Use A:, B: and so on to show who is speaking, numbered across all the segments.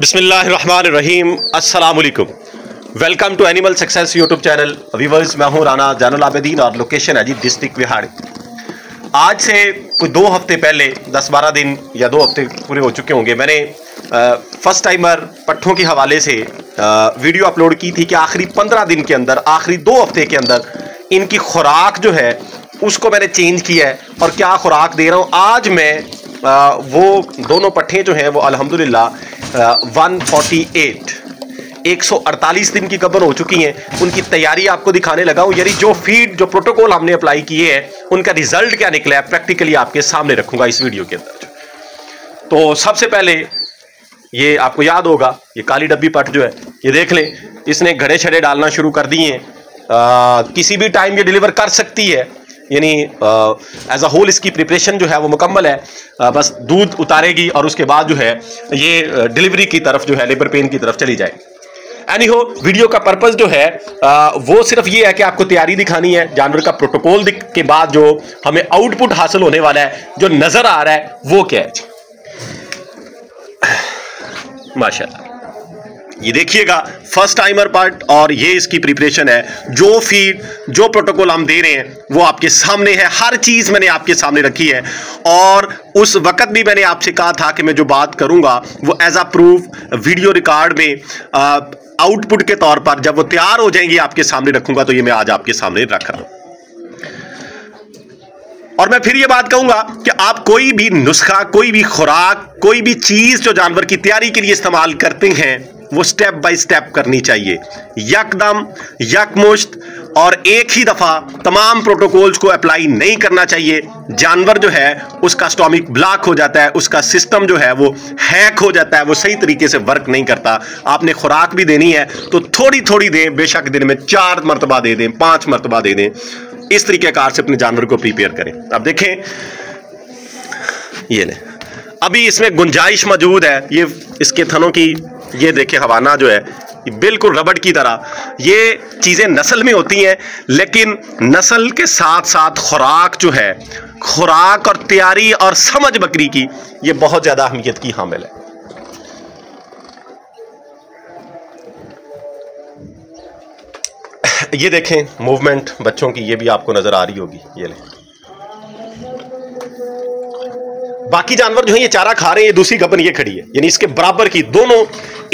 A: बिस्मिल्लाहिर्रहमानिर्रहीम, अस्सलाम वालेकुम। Welcome to animal success YouTube channel. Viewers, मैं हूं राना जैनुल आबिदीन और लोकेशन है जी डिस्ट्रिक्ट विहाड़ी। आज से कुछ 2 हफ्ते पहले, 10-12 दिन या 2 हफ्ते पूरे हो चुके होंगे, मैंने फर्स्ट टाइमर पट्ठों के हवाले से वीडियो अपलोड की थी कि आखिरी 15 दिन के अंदर, आखिरी 2 हफ्ते के अंदर इनकी खुराक जो है उसको मैंने चेंज किया है और क्या खुराक दे रहा हूँ। आज मैं वो दोनों पट्ठे जो हैं वो अल्हम्दुलिल्लाह 148 दिन की कबर हो चुकी हैं, उनकी तैयारी आपको दिखाने लगा हूं। यानी जो फीड, जो प्रोटोकॉल हमने अप्लाई किए हैं, उनका रिजल्ट क्या निकला है प्रैक्टिकली आपके सामने रखूंगा इस वीडियो के अंदर। तो सबसे पहले ये आपको याद होगा, ये काली डब्बी पट्ठ जो है, ये देख लें, इसने घड़े छड़े डालना शुरू कर दिए हैं। किसी भी टाइम ये डिलीवर कर सकती है, यानी एज अ होल इसकी प्रिपरेशन जो है वो मुकम्मल है। बस दूध उतारेगी और उसके बाद जो है ये डिलीवरी की तरफ जो है, लेबर पेन की तरफ चली जाएगी। एनीहो, वीडियो का पर्पस जो है वो सिर्फ ये है कि आपको तैयारी दिखानी है। जानवर का प्रोटोकॉल के बाद जो हमें आउटपुट हासिल होने वाला है, जो नजर आ रहा है, वो क्या है। माशाल्लाह, ये देखिएगा फर्स्ट टाइमर पार्ट और ये इसकी प्रिपरेशन है। जो फीड, जो प्रोटोकॉल हम दे रहे हैं वो आपके सामने है, हर चीज मैंने आपके सामने रखी है। और उस वक्त भी मैंने आपसे कहा था कि मैं जो बात करूंगा वो as a proof video record में आउटपुट के तौर पर जब वो तैयार हो जाएंगी आपके सामने रखूंगा। तो ये मैं आज आपके सामने रख रहा हूं। और मैं फिर ये बात कहूंगा कि आप कोई भी नुस्खा, कोई भी खुराक, कोई भी चीज जो जानवर की तैयारी के लिए इस्तेमाल करते हैं वो स्टेप बाय स्टेप करनी चाहिए, यकदम यकमुश्त और एक ही दफा तमाम प्रोटोकॉल्स को अप्लाई नहीं करना चाहिए। जानवर जो है उसका स्टोमिक ब्लॉक हो जाता है, उसका सिस्टम जो है वो हैक हो जाता है, वो सही तरीके से वर्क नहीं करता। आपने खुराक भी देनी है तो थोड़ी थोड़ी दें, बेशक दिन में 4 मरतबा दे दें, 5 मरतबा दे दें। इस तरीकेकार से अपने जानवर को प्रिपेयर करें। अब देखें, ये ले, अभी इसमें गुंजाइश मौजूद है। ये इसके थनों की, ये देखिए, हवाना जो है बिल्कुल रबड़ की तरह। ये चीजें नस्ल में होती हैं, लेकिन नस्ल के साथ साथ खुराक जो है, खुराक और तैयारी और समझ बकरी की, ये बहुत ज्यादा अहमियत की हामिल है। ये देखें मूवमेंट बच्चों की, ये भी आपको नजर आ रही होगी। ये ले, बाकी जानवर जो है ये चारा खा रहे हैं, ये दूसरी गबन ये खड़ी है, यानी इसके बराबर की, दोनों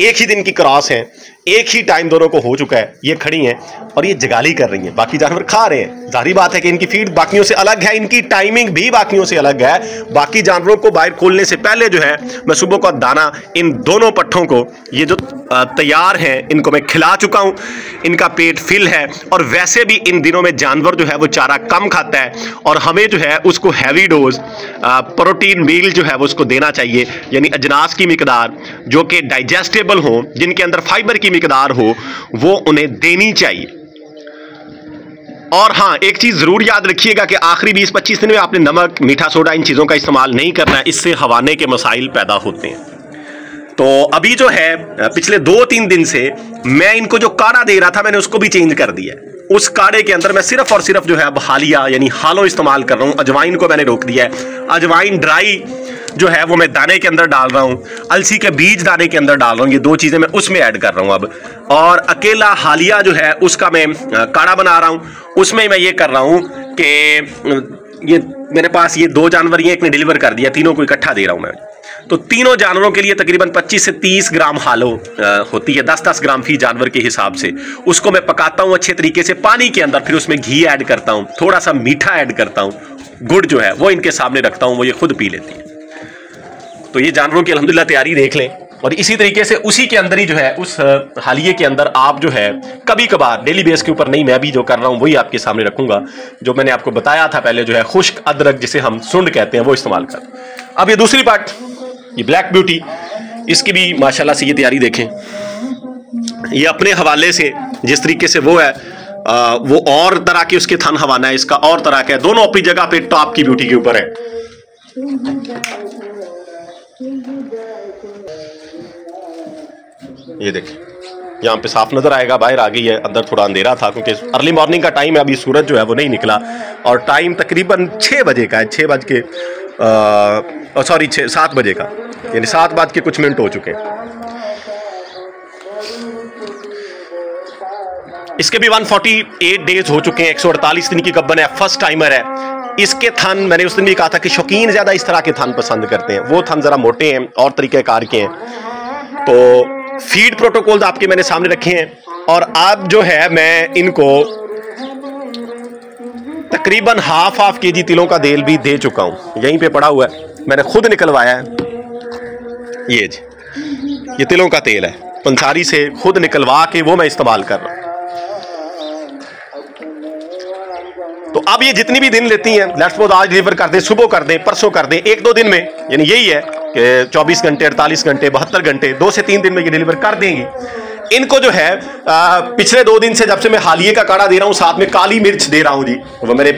A: एक ही दिन की क्रॉस हैं, एक ही टाइम दोनों को हो चुका है। ये खड़ी हैं और ये जगाली कर रही हैं, बाकी जानवर खा रहे हैं। जाहिर बात है कि इनकी फीड बाकियों से अलग है, इनकी टाइमिंग भी बाकियों से अलग है। बाकी जानवरों को बाहर खोलने से पहले जो है मैं सुबह का दाना इन दोनों पट्ठों को, ये जो तैयार हैं, इनको मैं खिला चुका हूं। इनका पेट फिल है और वैसे भी इन दिनों में जानवर जो है वो चारा कम खाता है और हमें जो है उसको हैवी डोज प्रोटीन मील जो है वो उसको देना चाहिए, यानी अजनास की मिकदार जो कि डाइजेस्टेबल हो, जिनके अंदर फाइबर की मिकदार हो, वो उन्हें देनी चाहिए। और हाँ, एक चीज जरूर याद रखिएगा कि आखिरी 20-25 दिन में आपने नमक, मीठा सोडा, इन चीजों का इस्तेमाल नहीं करना है, इससे हवाने के मसाइल पैदा होते हैं। तो अभी जो है पिछले 2-3 दिन से मैं इनको जो काढ़ा दे रहा था, मैंने उसको भी चेंज कर दिया है। उस काढ़े के अंदर मैं सिर्फ और सिर्फ जो है अब हालिया यानी हालो इस्तेमाल कर रहा हूं। अजवाइन को मैंने रोक दिया है। अजवाइन ड्राई जो है वो मैं दाने के अंदर डाल रहा हूं, अलसी के बीज दाने के अंदर डाल रहा हूं। ये 2 चीजें मैं उसमें ऐड कर रहा हूं अब। और अकेला हालिया जो है उसका मैं काढ़ा बना रहा हूं। उसमें मैं ये कर रहा हूं कि ये मेरे पास ये 2 जानवर, ये एक ने डिलीवर कर दिया, तीनों को इकट्ठा दे रहा हूं मैं। तो तीनों जानवरों के लिए तकरीबन 25 से 30 ग्राम हालो होती है, 10-10 ग्राम फी जानवर के हिसाब से। उसको मैं पकाता हूं अच्छे तरीके से पानी के अंदर, फिर उसमें घी ऐड करता हूं, थोड़ा सा मीठा ऐड करता हूं, गुड़ जो है वो इनके सामने रखता हूं, वो ये खुद पी लेती है। तो ये जानवरों की अल्हम्दुलिल्लाह तैयारी देख लें। और इसी तरीके से उसी के अंदर ही जो है, उस हालिये के अंदर आप जो है कभी कभार, डेली बेस के ऊपर नहीं, मैं भी जो कर रहा हूं वही आपके सामने रखूंगा। जो मैंने आपको बताया था पहले, जो है खुश्क अदरक जिसे हम सुंड कहते हैं, वो इस्तेमाल कर। अब ये दूसरी पार्ट, ये ब्लैक ब्यूटी, इसकी भी माशाल्लाह से ये तैयारी देखें। ये अपने हवाले से जिस तरीके से वो है, वो और तरह के उसके थन हवाना है, इसका और तरह का है। दोनों अपनी जगह पे टॉप की ब्यूटी के ऊपर है। ये देखें, यहाँ पे साफ नजर आएगा, बाहर आ गई है, अंदर थोड़ा अंधेरा था क्योंकि अर्ली मॉर्निंग का टाइम है, अभी सूरज जो है वो नहीं निकला और टाइम तकरीबन 6 बजे का है, 7 बजे का, यानी 7 बज के कुछ मिनट हो चुके हैं। इसके भी 148 डेज हो चुके हैं, 148 दिन की गब्बन है, फर्स्ट टाइमर है। इसके थन मैंने उस दिन भी कहा था कि शौकीन ज्यादा इस तरह के थन पसंद करते हैं, वो थन जरा मोटे हैं और तरीकेकार के हैं। तो फीड प्रोटोकॉल आपके मैंने सामने रखे हैं और अब जो है मैं इनको तकरीबन हाफ केजी तिलों का तेल भी दे चुका हूं, यहीं पे पड़ा हुआ है, मैंने खुद निकलवाया है। ये तिलों का तेल है, पंसारी से खुद निकलवा के वो मैं इस्तेमाल कर रहा हूं। तो अब ये जितनी भी दिन लेती हैं, लेट्स सपोज आज डिलीवर कर दें, सुबह कर दें, परसों कर दें, 1-2 दिन में, यानी यही है कि 24 घंटे, 48 घंटे, 72 घंटे, 2 से 3 दिन में ये डिलीवर कर देंगी। इनको जो है पिछले 2 दिन से, जब से मैं हालिये का काढ़ा दे रहा हूं, साथ में काली मिर्च दे रहा हूं जी, वो मैंने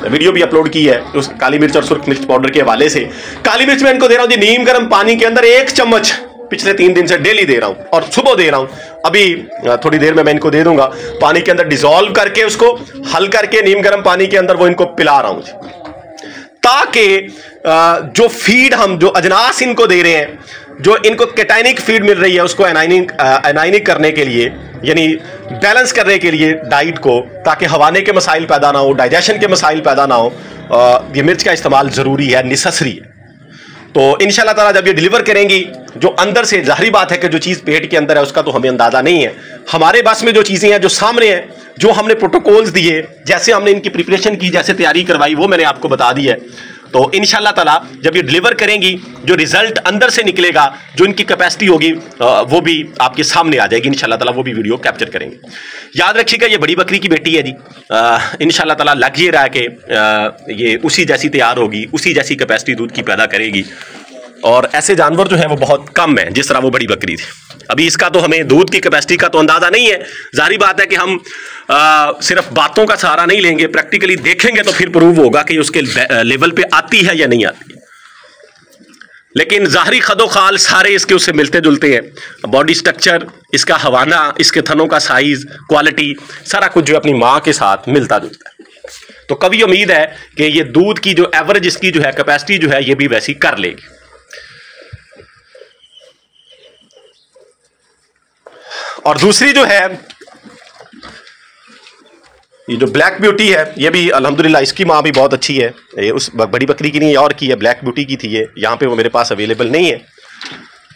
A: वीडियो भी अपलोड की है उस काली मिर्च और सुर्ख मिर्च पाउडर के हवाले से। काली मिर्च मैं इनको दे रहा हूं जी नीम गर्म पानी के अंदर 1 चम्मच, पिछले 3 दिन से डेली दे रहा हूं और सुबह दे रहा हूं। अभी थोड़ी देर में मैं इनको दे दूंगा, पानी के अंदर डिसॉल्व करके उसको हल करके नीम गर्म पानी के अंदर वो इनको पिला रहा हूं जी, ताकि जो फीड हम जो अजनास इनको दे रहे हैं, जो इनको कैटाइनिक फीड मिल रही है, उसको एनाइनिक करने के लिए, यानी बैलेंस करने के लिए डाइट को, ताकि हवाने के मसाइल पैदा ना हो, डाइजेशन के मसाइल पैदा ना हो, ये मिर्च का इस्तेमाल जरूरी है, नेसेसरी है। तो इंशाल्लाह ताला जब ये डिलीवर करेंगी, जो अंदर से, जाहिर बात है कि जो चीज़ पेट के अंदर है उसका तो हमें अंदाजा नहीं है, हमारे बस में जो चीज़ें हैं, जो सामने हैं, जो हमने प्रोटोकॉल्स दिए, जैसे हमने इनकी प्रिपरेशन की, जैसे तैयारी करवाई, वो मैंने आपको बता दी है। तो इंशाल्लाह ताला जब ये डिलीवर करेंगी, जो रिजल्ट अंदर से निकलेगा, जो इनकी कैपेसिटी होगी, वो भी आपके सामने आ जाएगी इंशाल्लाह ताला, वो भी वीडियो कैप्चर करेंगे। याद रखिएगा ये बड़ी बकरी की बेटी है जी, इंशाल्लाह ताला लग ये रहा है कि ये उसी जैसी तैयार होगी, उसी जैसी कैपेसिटी दूध की पैदा करेगी। और ऐसे जानवर जो है वो बहुत कम है जिस तरह वो बड़ी बकरी थी। अभी इसका तो हमें दूध की कैपेसिटी का तो अंदाजा नहीं है, जाहिर बात है कि हम सिर्फ बातों का सहारा नहीं लेंगे, प्रैक्टिकली देखेंगे तो फिर प्रूव होगा कि उसके लेवल पे आती है या नहीं आती। लेकिन जाहरी खदोखाल सारे इसके उससे मिलते जुलते हैं, बॉडी स्ट्रक्चर, इसका हवाना, इसके थनों का साइज, क्वालिटी, सारा कुछ जो अपनी माँ के साथ मिलता जुलता है। तो कभी उम्मीद है कि ये दूध की जो एवरेज इसकी जो है कैपेसिटी जो है ये भी वैसी कर लेगी। और दूसरी जो है ये जो ब्लैक ब्यूटी है, ये भी अल्हम्दुलिल्लाह इसकी माँ भी बहुत अच्छी है, ये उस बड़ी बकरी की नहीं और की है, ब्लैक ब्यूटी की थी ये, यहाँ पे वो मेरे पास अवेलेबल नहीं है,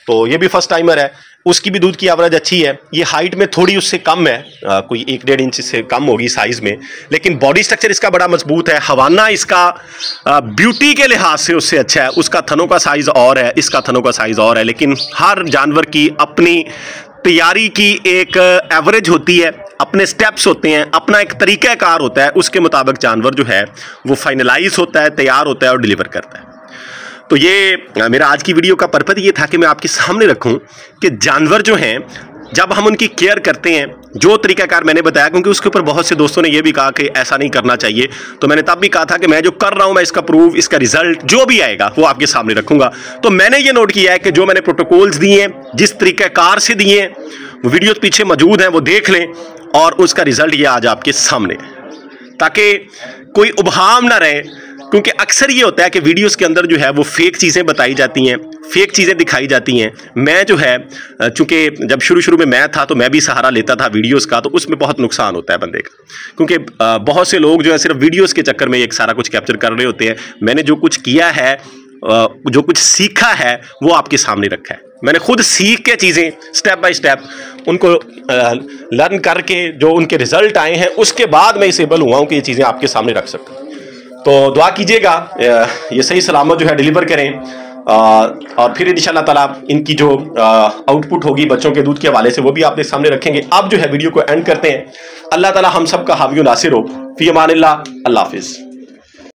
A: तो ये भी फर्स्ट टाइमर है। उसकी भी दूध की एवरेज अच्छी है, ये हाइट में थोड़ी उससे कम है, कोई 1-1.5 इंच से कम होगी साइज में, लेकिन बॉडी स्ट्रक्चर इसका बड़ा मजबूत है, हवाना इसका ब्यूटी के लिहाज से उससे अच्छा है, उसका थनों का साइज और है, इसका थनों का साइज और है, लेकिन हर जानवर की अपनी तैयारी की एक एवरेज होती है, अपने स्टेप्स होते हैं, अपना एक तरीक़ाकार होता है, उसके मुताबिक जानवर जो है वो फाइनलाइज होता है, तैयार होता है और डिलीवर करता है। तो ये मेरा आज की वीडियो का पर्पस ये था कि मैं आपके सामने रखूं कि जानवर जो हैं, जब हम उनकी केयर करते हैं, जो तरीकाकार मैंने बताया, क्योंकि उसके ऊपर बहुत से दोस्तों ने ये भी कहा कि ऐसा नहीं करना चाहिए, तो मैंने तब भी कहा था कि मैं जो कर रहा हूं, मैं इसका प्रूफ, इसका रिजल्ट जो भी आएगा वो आपके सामने रखूंगा। तो मैंने ये नोट किया है कि जो मैंने प्रोटोकॉल्स दिए हैं, जिस तरीकाकार से दिए हैं, वो वीडियो पीछे मौजूद हैं, वो देख लें और उसका रिजल्ट ये आज आपके सामने, ताकि कोई उबहाम ना रहे। क्योंकि अक्सर ये होता है कि वीडियोस के अंदर जो है वो फेक चीज़ें बताई जाती हैं, फेक चीज़ें दिखाई जाती हैं। मैं जो है, चूँकि जब शुरू में मैं था तो मैं भी सहारा लेता था वीडियोस का, तो उसमें बहुत नुकसान होता है बंदे का, क्योंकि बहुत से लोग जो है सिर्फ वीडियोस के चक्कर में एक सारा कुछ कैप्चर कर रहे होते हैं। मैंने जो कुछ किया है, जो कुछ सीखा है, वो आपके सामने रखा है। मैंने खुद सीख के चीज़ें स्टेप बाय स्टेप उनको लर्न करके जो उनके रिजल्ट आए हैं, उसके बाद मैं इस एबल हुआ हूँ कि ये चीज़ें आपके सामने रख सकूँ। तो दुआ कीजिएगा ये सही सलामत जो है डिलीवर करें, और फिर इंशाल्लाह ताला इनकी जो आउटपुट होगी बच्चों के दूध के हवाले से वो भी आपके सामने रखेंगे। अब जो है वीडियो को एंड करते हैं। अल्लाह ताला हम सब का हावी नासिर हो। फी अमानिल्लाह, अल्लाह हाफिज़।